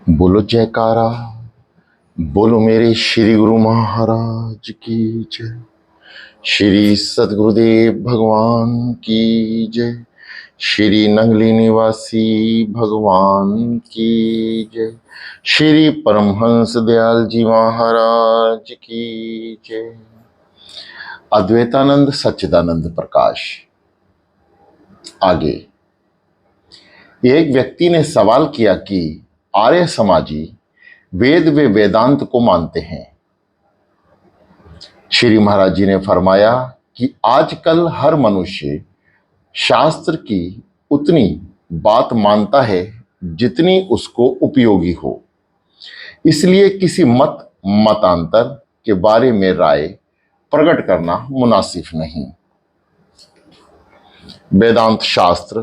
बोलो जयकारा, बोलो मेरे श्री गुरु महाराज की जय। श्री सद्गुरुदेव भगवान की जय। श्री नंगली निवासी भगवान की जय। श्री परमहंस दयाल जी महाराज की जय। अद्वैतानंद सच्चिदानंद प्रकाश। आगे एक व्यक्ति ने सवाल किया कि आर्य समाजी वेद व वेदांत को मानते हैं। श्री महाराज जी ने फरमाया कि आजकल हर मनुष्य शास्त्र की उतनी बात मानता है जितनी उसको उपयोगी हो, इसलिए किसी मतांतर के बारे में राय प्रकट करना मुनासिब नहीं। वेदांत शास्त्र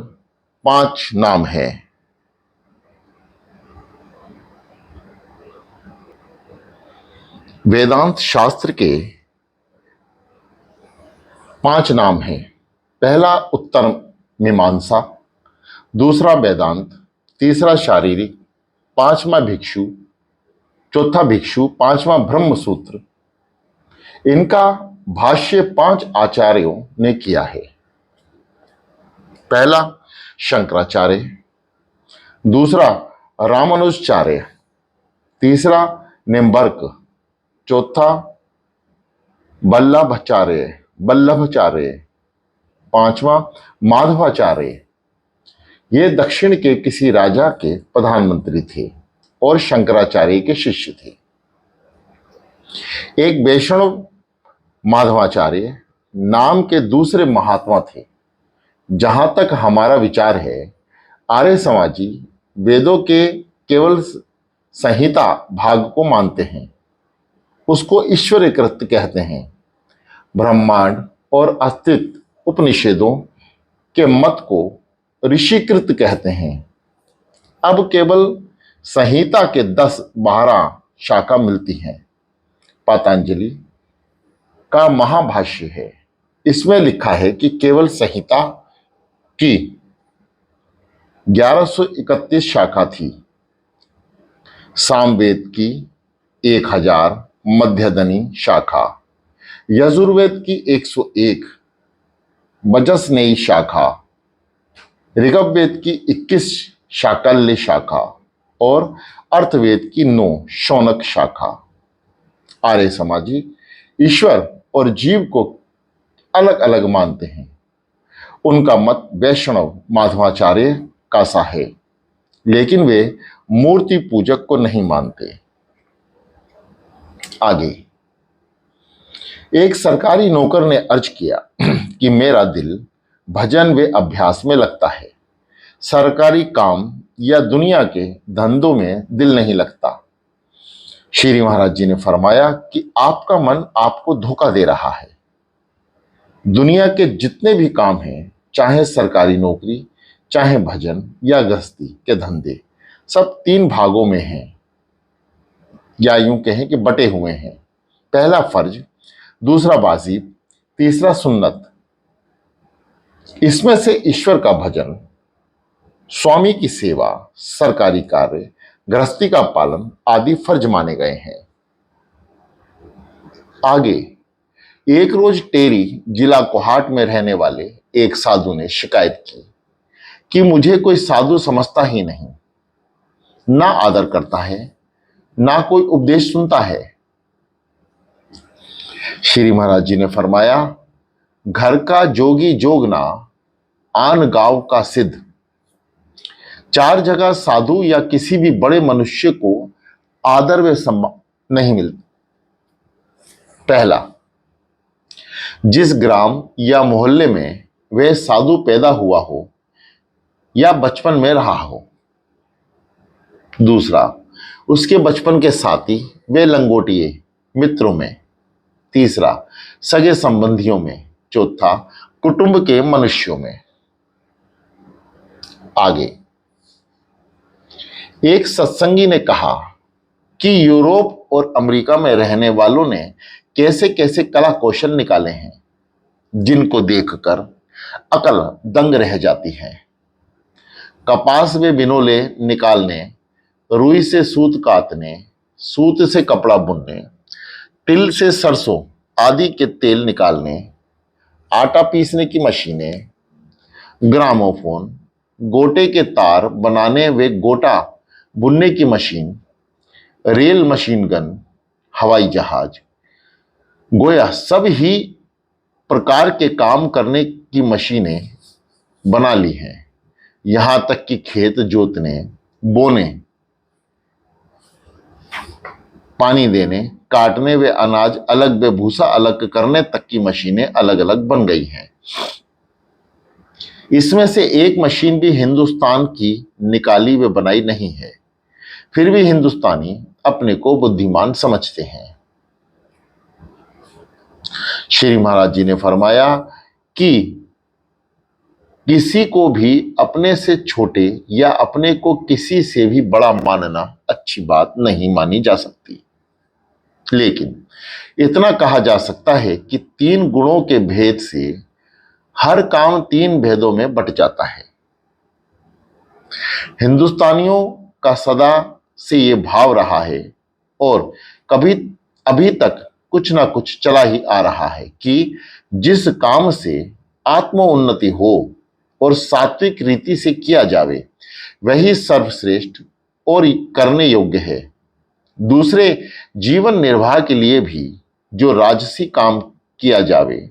5 नाम है। वेदांत शास्त्र के 5 नाम हैं। पहला उत्तर मीमांसा, दूसरा वेदांत, तीसरा शारीरिक, पांचवा भिक्षु, चौथा भिक्षु, पांचवा ब्रह्म सूत्र। इनका भाष्य 5 आचार्यों ने किया है। पहला शंकराचार्य, दूसरा रामानुजाचार्य, तीसरा निम्बर्क, चौथा वल्लभाचार्य, पांचवा माधवाचार्य। ये दक्षिण के किसी राजा के प्रधानमंत्री थे और शंकराचार्य के शिष्य थे। एक वैष्णव माधवाचार्य नाम के दूसरे महात्मा थे। जहां तक हमारा विचार है, आर्य समाजी वेदों के केवल संहिता भाग को मानते हैं, उसको ईश्वरीकृत कहते हैं। ब्रह्मांड और अस्तित्व उपनिषदों के मत को ऋषिकृत कहते हैं। अब केवल संहिता के 10-12 शाखा मिलती हैं। पतंजलि का महाभाष्य है, इसमें लिखा है कि केवल संहिता की 1131 शाखा थी। सामवेद की 1000 मध्यदनी शाखा, यजुर्वेद की 101 वजसनेयी शाखा, ऋग्वेद की 21 शाकल्य शाखा और अर्थवेद की 9 शौनक शाखा। आर्य समाजी ईश्वर और जीव को अलग अलग मानते हैं। उनका मत वैष्णव माधवाचार्य का सा है, लेकिन वे मूर्ति पूजक को नहीं मानते। आगे एक सरकारी नौकर ने अर्ज किया कि मेरा दिल भजन व अभ्यास में लगता है, सरकारी काम या दुनिया के धंधों में दिल नहीं लगता। श्री महाराज जी ने फरमाया कि आपका मन आपको धोखा दे रहा है। दुनिया के जितने भी काम हैं, चाहे सरकारी नौकरी, चाहे भजन या गृहस्थी के धंधे, सब 3 भागों में हैं, या यूं कहें कि बटे हुए हैं। पहला फर्ज, दूसरा वाजिब, तीसरा सुन्नत। इसमें से ईश्वर का भजन, स्वामी की सेवा, सरकारी कार्य, गृहस्थी का पालन आदि फर्ज माने गए हैं। आगे एक रोज टेरी जिला कोहाट में रहने वाले एक साधु ने शिकायत की कि मुझे कोई साधु समझता ही नहीं, ना आदर करता है, ना कोई उपदेश सुनता है। श्री महाराज जी ने फरमाया, घर का जोगी जोगना, आन गांव का सिद्ध। 4 जगह साधु या किसी भी बड़े मनुष्य को आदर व सम्मान नहीं मिलता। पहला, जिस ग्राम या मोहल्ले में वह साधु पैदा हुआ हो या बचपन में रहा हो। दूसरा, उसके बचपन के साथी वे लंगोटिए मित्रों में। तीसरा, सगे संबंधियों में। चौथा, कुटुंब के मनुष्यों में। आगे एक सत्संगी ने कहा कि यूरोप और अमेरिका में रहने वालों ने कैसे कैसे कला कौशल निकाले हैं, जिनको देखकर अकल दंग रह जाती है। कपास व बिनोले निकालने, रुई से सूत कातने, सूत से कपड़ा बुनने, तिल से सरसों आदि के तेल निकालने, आटा पीसने की मशीनें, ग्रामोफोन, गोटे के तार बनाने व गोटा बुनने की मशीन, रेल मशीन गन, हवाई जहाज, गोया सब ही प्रकार के काम करने की मशीनें बना ली हैं। यहां तक कि खेत जोतने, बोने, पानी देने, काटने व अनाज अलग व भूसा अलग करने तक की मशीनें अलग अलग बन गई हैं। इसमें से एक मशीन भी हिंदुस्तान की निकाली व बनाई नहीं है, फिर भी हिंदुस्तानी अपने को बुद्धिमान समझते हैं। श्री महाराज जी ने फरमाया कि किसी को भी अपने से छोटे या अपने को किसी से भी बड़ा मानना अच्छी बात नहीं मानी जा सकती, लेकिन इतना कहा जा सकता है कि 3 गुणों के भेद से हर काम 3 भेदों में बट जाता है। हिंदुस्तानियों का सदा से ये भाव रहा है और कभी अभी तक कुछ ना कुछ चला ही आ रहा है कि जिस काम से आत्मोन्नति हो और सात्विक रीति से किया जावे वही सर्वश्रेष्ठ और करने योग्य है। दूसरे जीवन निर्वाह के लिए भी जो राजसी काम किया जावे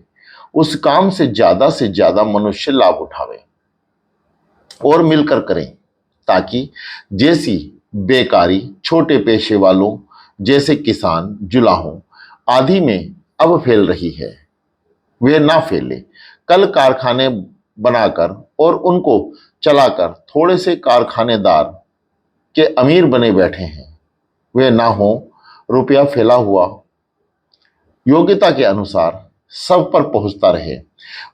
उस काम से ज्यादा मनुष्य लाभ उठावे और मिलकर करें, ताकि जैसी बेकारी छोटे पेशे वालों जैसे किसान, जुलाहों आदि में अब फैल रही है वे ना फैले। कल कारखाने बनाकर और उनको चलाकर थोड़े से कारखानेदार के अमीर बने बैठे हैं, वे ना हो रुपया फैला हुआ योग्यता के अनुसार सब पर पहुंचता रहे।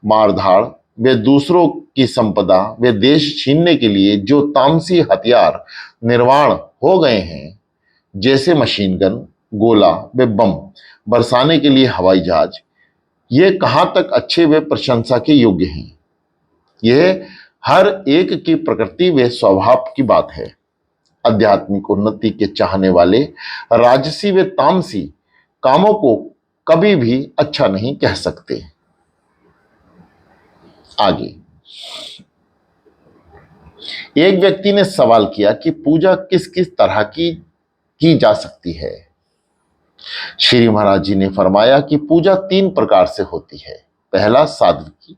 मारधाड़ वे दूसरों की संपदा वे देश छीनने के लिए जो तामसी हथियार निर्माण हो गए हैं, जैसे मशीन गन, गोला वे बम, बरसाने के लिए हवाई जहाज, ये कहां तक अच्छे व प्रशंसा के योग्य हैं। यह हर एक की प्रकृति व स्वभाव की बात है। आध्यात्मिक उन्नति के चाहने वाले राजसी व तामसी कामों को कभी भी अच्छा नहीं कह सकते। आगे एक व्यक्ति ने सवाल किया कि पूजा किस किस तरह की जा सकती है। श्री महाराज जी ने फरमाया कि पूजा 3 प्रकार से होती है। पहला सात्विकी,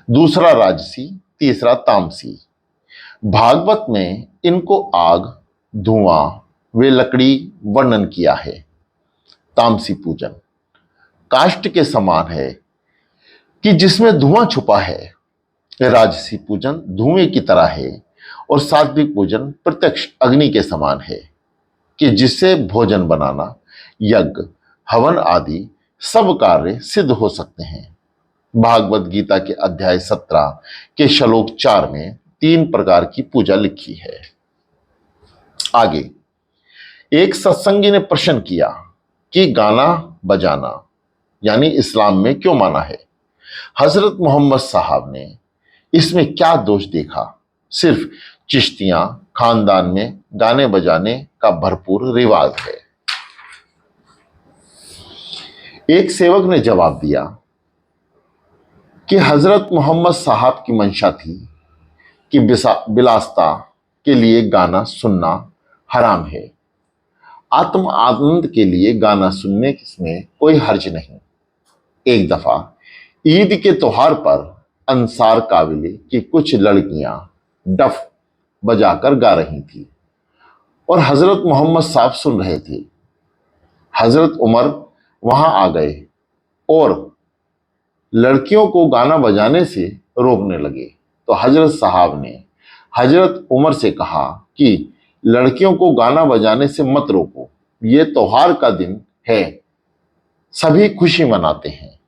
दूसरा राजसी, तीसरा तामसी। भागवत में इनको आग, धुआं व लकड़ी वर्णन किया है। तामसी पूजन काष्ठ के समान है कि जिसमें धुआं छुपा है। राजसी पूजन धुएं की तरह है और सात्विक पूजन प्रत्यक्ष अग्नि के समान है कि जिससे भोजन बनाना, यज्ञ, हवन आदि सब कार्य सिद्ध हो सकते हैं। भागवत गीता के अध्याय 17 के श्लोक 4 में 3 प्रकार की पूजा लिखी है। आगे एक सत्संगी ने प्रश्न किया कि गाना बजाना यानी इस्लाम में क्यों माना है। हजरत मोहम्मद साहब ने इसमें क्या दोष देखा। सिर्फ चिश्तियां खानदान में गाने बजाने का भरपूर रिवाज है। एक सेवक ने जवाब दिया कि हजरत मोहम्मद साहब की मंशा थी कि विलासता के लिए गाना सुनना हराम है। आत्म आनंद के लिए गाना सुनने में कोई हर्ज नहीं। एक दफा ईद के त्योहार पर अंसार काबिले की कुछ लड़कियां डफ बजाकर गा रही थी और हजरत मोहम्मद साहब सुन रहे थे। हजरत उमर वहां आ गए और लड़कियों को गाना बजाने से रोकने लगे। तो हजरत साहब ने हजरत उमर से कहा कि लड़कियों को गाना बजाने से मत रोको, ये त्योहार का दिन है, सभी खुशी मनाते हैं।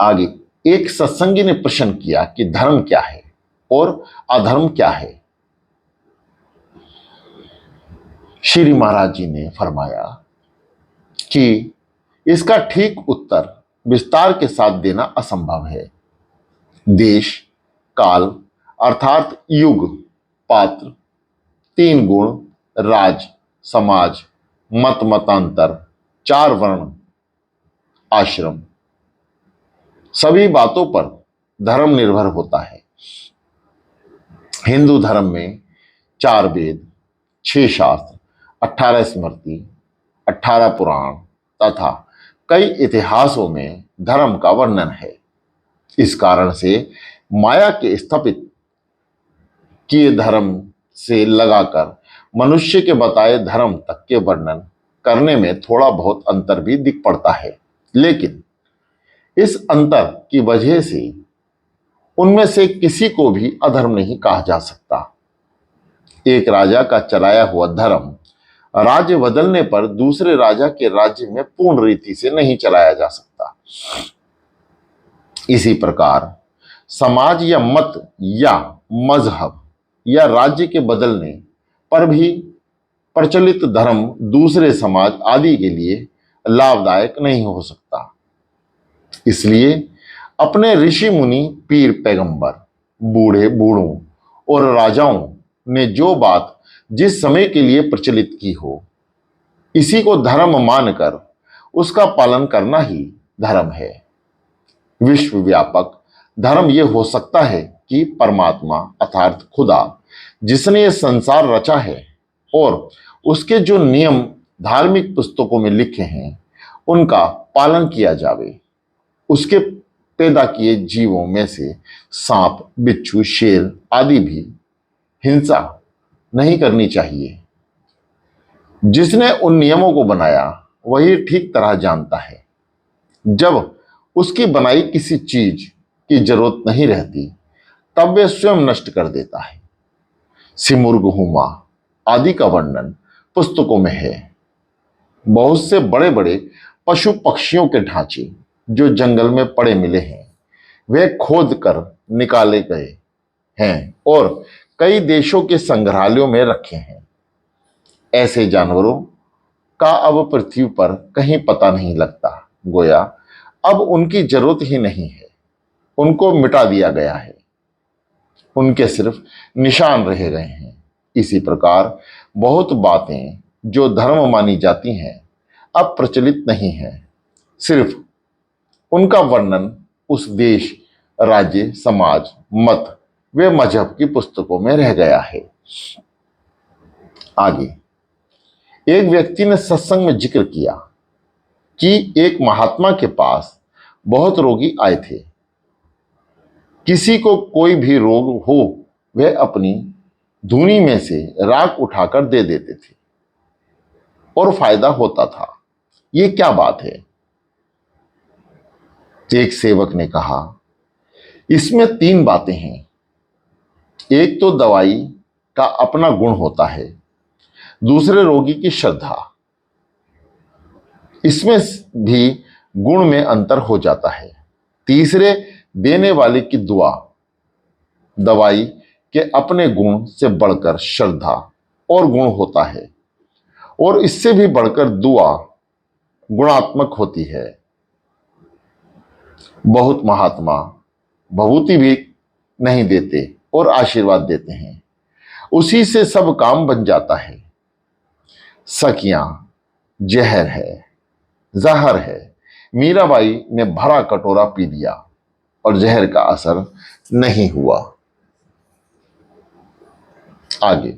आगे एक सत्संगी ने प्रश्न किया कि धर्म क्या है और अधर्म क्या है। श्री महाराज जी ने फरमाया कि इसका ठीक उत्तर विस्तार के साथ देना असंभव है। देश, काल अर्थात युग, पात्र, तीन गुण, राज, समाज, मत मतांतर, चार वर्ण, आश्रम, सभी बातों पर धर्म निर्भर होता है। हिंदू धर्म में चार वेद, छह शास्त्र, 18 स्मृति, 18 पुराण तथा कई इतिहासों में धर्म का वर्णन है। इस कारण से माया के स्थापित किए धर्म से लगाकर मनुष्य के बताए धर्म तक के वर्णन करने में थोड़ा बहुत अंतर भी दिख पड़ता है, लेकिन इस अंतर की वजह से उनमें से किसी को भी अधर्म नहीं कहा जा सकता। एक राजा का चलाया हुआ धर्म राज्य बदलने पर दूसरे राजा के राज्य में पूर्ण रीति से नहीं चलाया जा सकता। इसी प्रकार समाज या मत या मजहब या राज्य के बदलने पर भी प्रचलित धर्म दूसरे समाज आदि के लिए लाभदायक नहीं हो सकता। इसलिए अपने ऋषि मुनि, पीर पैगंबर, बूढ़े बूढ़ों और राजाओं ने जो बात जिस समय के लिए प्रचलित की हो, इसी को धर्म मानकर उसका पालन करना ही धर्म है। विश्वव्यापक धर्म यह हो सकता है कि परमात्मा अर्थात खुदा जिसने यह संसार रचा है और उसके जो नियम धार्मिक पुस्तकों में लिखे हैं उनका पालन किया जावे। उसके पैदा किए जीवों में से सांप, बिच्छू, शेर आदि भी हिंसा नहीं करनी चाहिए। जिसने उन नियमों को बनाया वही ठीक तरह जानता है जब उसकी बनाई किसी चीज की जरूरत नहीं रहती तब वे स्वयं नष्ट कर देता है। सिमुर्ग, हुमा आदि का वर्णन पुस्तकों में है। बहुत से बड़े बड़े पशु पक्षियों के ढांचे जो जंगल में पड़े मिले हैं वे खोद कर निकाले गए हैं और कई देशों के संग्रहालयों में रखे हैं। ऐसे जानवरों का अब पृथ्वी पर कहीं पता नहीं लगता, गोया अब उनकी जरूरत ही नहीं है, उनको मिटा दिया गया है, उनके सिर्फ निशान रह गए हैं। इसी प्रकार बहुत बातें जो धर्म मानी जाती हैं अब प्रचलित नहीं है, सिर्फ उनका वर्णन उस देश, राज्य, समाज, मत व मजहब की पुस्तकों में रह गया है। आगे एक व्यक्ति ने सत्संग में जिक्र किया कि एक महात्मा के पास बहुत रोगी आए थे। किसी को कोई भी रोग हो वह अपनी धूनी में से राख उठाकर दे देते थे और फायदा होता था। ये क्या बात है? एक सेवक ने कहा, इसमें तीन बातें हैं। एक तो दवाई का अपना गुण होता है, दूसरे रोगी की श्रद्धा, इसमें भी गुण में अंतर हो जाता है, तीसरे देने वाले की दुआ। दवाई के अपने गुण से बढ़कर श्रद्धा और गुण होता है और इससे भी बढ़कर दुआ गुणात्मक होती है। बहुत महात्मा भभूति भी नहीं देते और आशीर्वाद देते हैं, उसी से सब काम बन जाता है। सखियां जहर है, जहर है। मीराबाई ने भरा कटोरा पी लिया और जहर का असर नहीं हुआ। आगे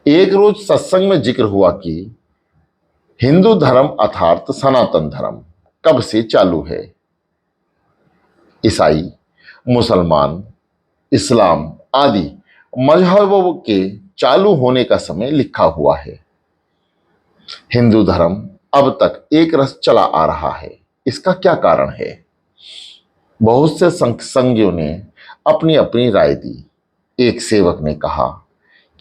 एक रोज सत्संग में जिक्र हुआ कि हिंदू धर्म अर्थात सनातन धर्म कब से चालू है। ईसाई, मुसलमान, इस्लाम आदि मजहबों के चालू होने का समय लिखा हुआ है। हिंदू धर्म अब तक एक रस चला आ रहा है, इसका क्या कारण है? बहुत से संगियों ने अपनी अपनी राय दी। एक सेवक ने कहा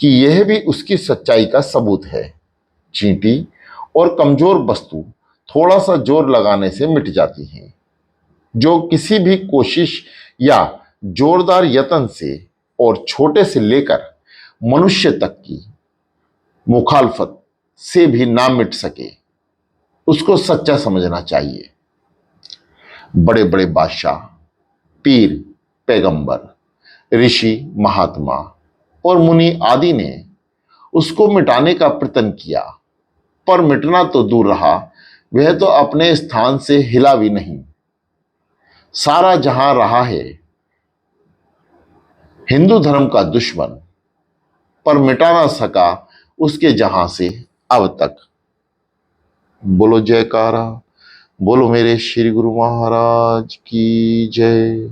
कि यह भी उसकी सच्चाई का सबूत है। चींटी और कमजोर वस्तु थोड़ा सा जोर लगाने से मिट जाती है। जो किसी भी कोशिश या जोरदार यत्न से और छोटे से लेकर मनुष्य तक की मुखालफत से भी ना मिट सके, उसको सच्चा समझना चाहिए। बड़े बड़े बादशाह, पीर, पैगंबर, ऋषि, महात्मा और मुनि आदि ने उसको मिटाने का प्रयत्न किया, पर मिटना तो दूर रहा, वह तो अपने स्थान से हिला भी नहीं। सारा जहां रहा है हिंदू धर्म का दुश्मन, पर मिटा ना सका उसके जहां से अब तक। बोलो जयकारा, बोलो मेरे श्री गुरु महाराज की जय।